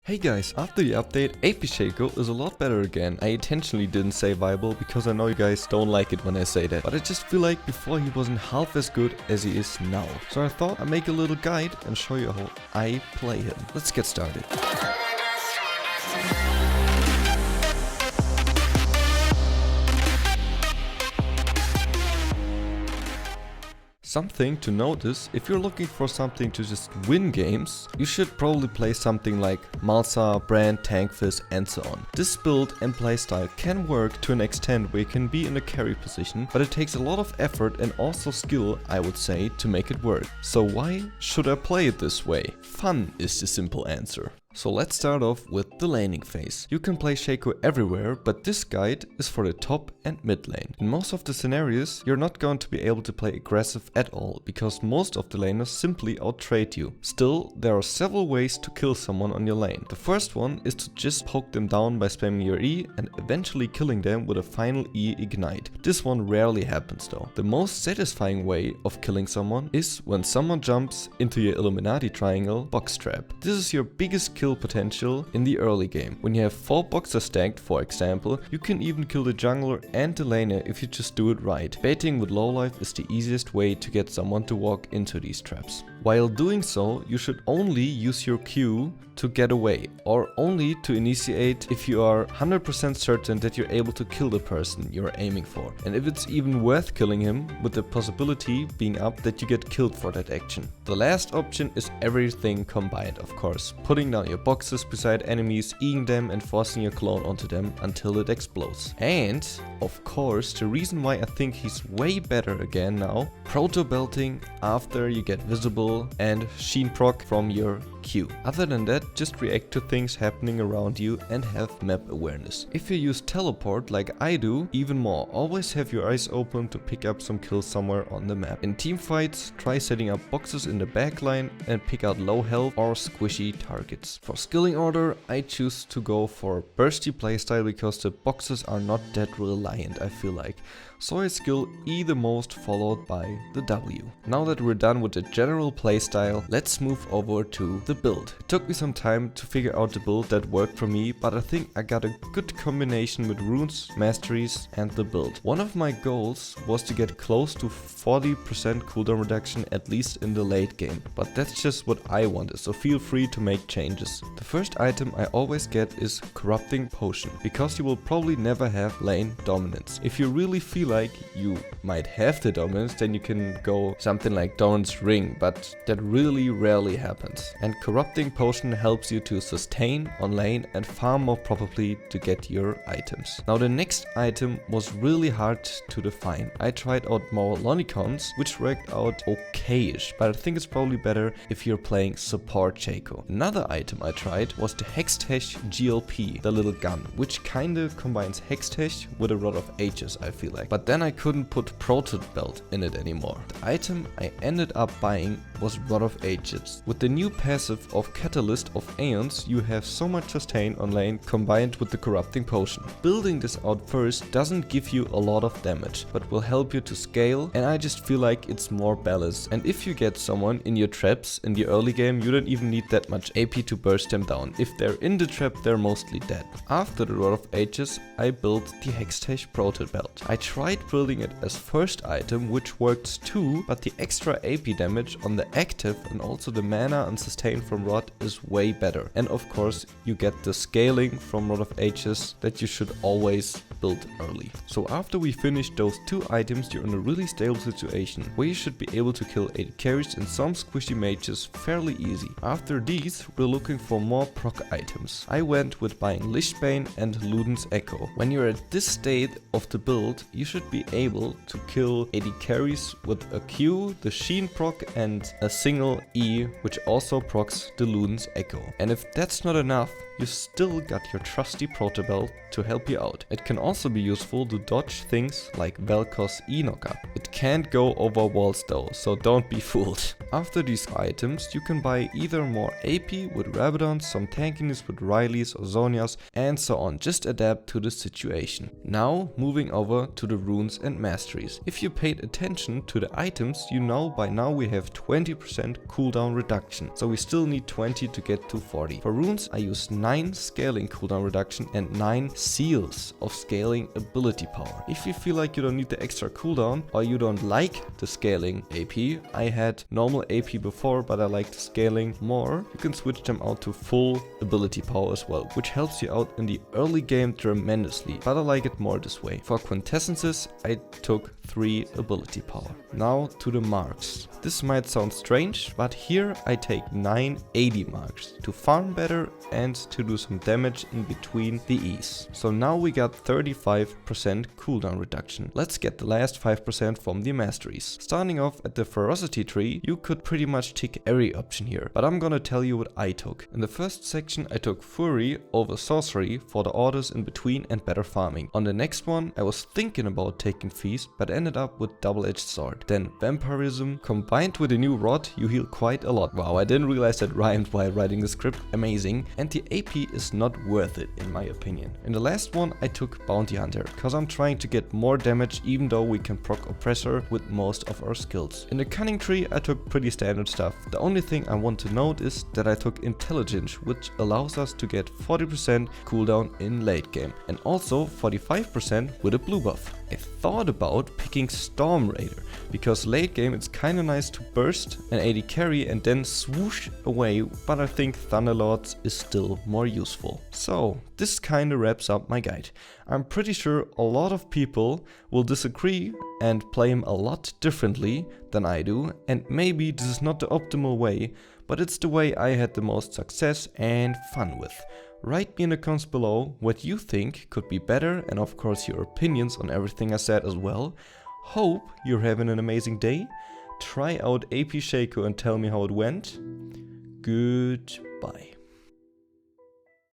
Hey guys, after the update, AP Shaco is a lot better again. I intentionally didn't say viable because I know you guys don't like it when I say that. But I just feel like before he wasn't half as good as he is now. So I thought I'd make a little guide and show you how I play him. Let's get started. Something to notice, if you're looking for something to just win games, you should probably play something like Malsa, Brand, Tankfist and so on. This build and playstyle can work to an extent where you can be in a carry position, but it takes a lot of effort and also skill, I would say, to make it work. So why should I play it this way? Fun is the simple answer. So let's start off with the laning phase. You can play Shaco everywhere, but this guide is for the top and mid lane. In most of the scenarios, you're not going to be able to play aggressive at all, because most of the laners simply outtrade you. Still, there are several ways to kill someone on your lane. The first one is to just poke them down by spamming your E and eventually killing them with a final E ignite. This one rarely happens though. The most satisfying way of killing someone is when someone jumps into your Illuminati triangle box trap. This is your biggest kill potential in the early game. When you have 4 boxes stacked, for example, you can even kill the jungler and the laner if you just do it right. Baiting with low life is the easiest way to get someone to walk into these traps. While doing so, you should only use your Q to get away, or only to initiate if you are 100% certain that you're able to kill the person you're aiming for. And if it's even worth killing him, with the possibility being up that you get killed for that action. The last option is everything combined, of course. Putting down your boxes beside enemies, eating them and forcing your clone onto them until it explodes. And, of course, the reason why I think he's way better again now, proto belting after you get visible and sheen proc from your Q. Other than that, just react to things happening around you and have map awareness. If you use teleport like I do, even more. Always have your eyes open to pick up some kills somewhere on the map. In team fights, try setting up boxes in the backline and pick out low health or squishy targets. For skilling order, I choose to go for bursty playstyle because the boxes are not that reliant, I feel like. So I skill E the most, followed by the W. Now that we're done with the general playstyle, let's move over to the build. It took me some time to figure out the build that worked for me, but I think I got a good combination with runes, masteries and the build. One of my goals was to get close to 40% cooldown reduction at least in the late game, but that's just what I wanted, so feel free to make changes. The first item I always get is Corrupting Potion, because you will probably never have lane dominance. If you really feel like you might have the dominance, then you can go something like Doran's Ring, but that really rarely happens. And Corrupting Potion helps you to sustain on lane and farm more properly to get your items. Now the next item was really hard to define. I tried out more Lonicons, which worked out okay-ish, but I think it's probably better if you're playing support Shaco. Another item I tried was the Hextech GLP, the little gun, which kinda combines Hextech with a lot of H's, I feel like. But then I couldn't put Proto Belt in it anymore. The item I ended up buying was Rod of Ages. With the new passive of Catalyst of Aeons, you have so much sustain on lane combined with the Corrupting Potion. Building this out first doesn't give you a lot of damage, but will help you to scale, and I just feel like it's more balanced. And if you get someone in your traps in the early game, you don't even need that much AP to burst them down. If they're in the trap, they're mostly dead. After the Rod of Ages, I built the Hextech Proto Belt. I tried building it as first item, which works too, but the extra AP damage on the active and also the mana and sustain from Rod is way better. And of course, you get the scaling from Rod of Ages that you should always build early. So after we finish those 2 items, you're in a really stable situation where you should be able to kill 8 carries and some squishy mages fairly easy. After these, we're looking for more proc items. I went with buying Lichtbane and Luden's Echo. When you're at this state of the build, you should be able to kill 80 carries with a Q, the Sheen proc and a single E, which also procs the Luden's Echo. And if that's not enough, you still got your trusty proto belt to help you out. It can also be useful to dodge things like Vel'Koz E-Knockup. It can't go over walls though, so don't be fooled. After these items, you can buy either more AP with Rabadons, some tankiness with Rileys or Zhonya's, and so on. Just adapt to the situation. Now, moving over to the runes and masteries. If you paid attention to the items, you know by now we have 20% cooldown reduction, so we still need 20 to get to 40. For runes, I use 9 scaling cooldown reduction and 9 seals of scaling ability power. If you feel like you don't need the extra cooldown or you don't like the scaling AP, I had normal AP before but I liked scaling more, you can switch them out to full ability power as well, which helps you out in the early game tremendously, but I like it more this way. For Quintessences, I took 3 ability power. Now to the marks. This might sound strange, but here I take 9 AD marks to farm better and to do some damage in between the E's. So now we got 35% cooldown reduction. Let's get the last 5% from the masteries. Starting off at the ferocity tree, you could pretty much tick every option here, but I'm gonna tell you what I took. In the first section I took fury over sorcery for the orders in between and better farming. On the next one I was thinking about taking feast but ended up with double-edged sword. Then vampirism. Combined with a new rod, you heal quite a lot. Wow, I didn't realize that rhymed while writing the script. Amazing. And the AP is not worth it in my opinion. In the last one I took bounty hunter, cause I'm trying to get more damage even though we can proc oppressor with most of our skills. In the cunning tree I took pretty standard stuff. The only thing I want to note is that I took intelligence, which allows us to get 40% cooldown in late game and also 45% with a blue buff. I thought about picking Storm Raider, because late game it's kinda nice to burst an AD carry and then swoosh away, but I think Thunderlords is still more useful. So this kinda wraps up my guide. I'm pretty sure a lot of people will disagree and play him a lot differently than I do, and maybe this is not the optimal way, but it's the way I had the most success and fun with. Write me in the comments below what you think could be better, and of course your opinions on everything I said as well. Hope you're having an amazing day. Try out AP Shaco and tell me how it went. Goodbye.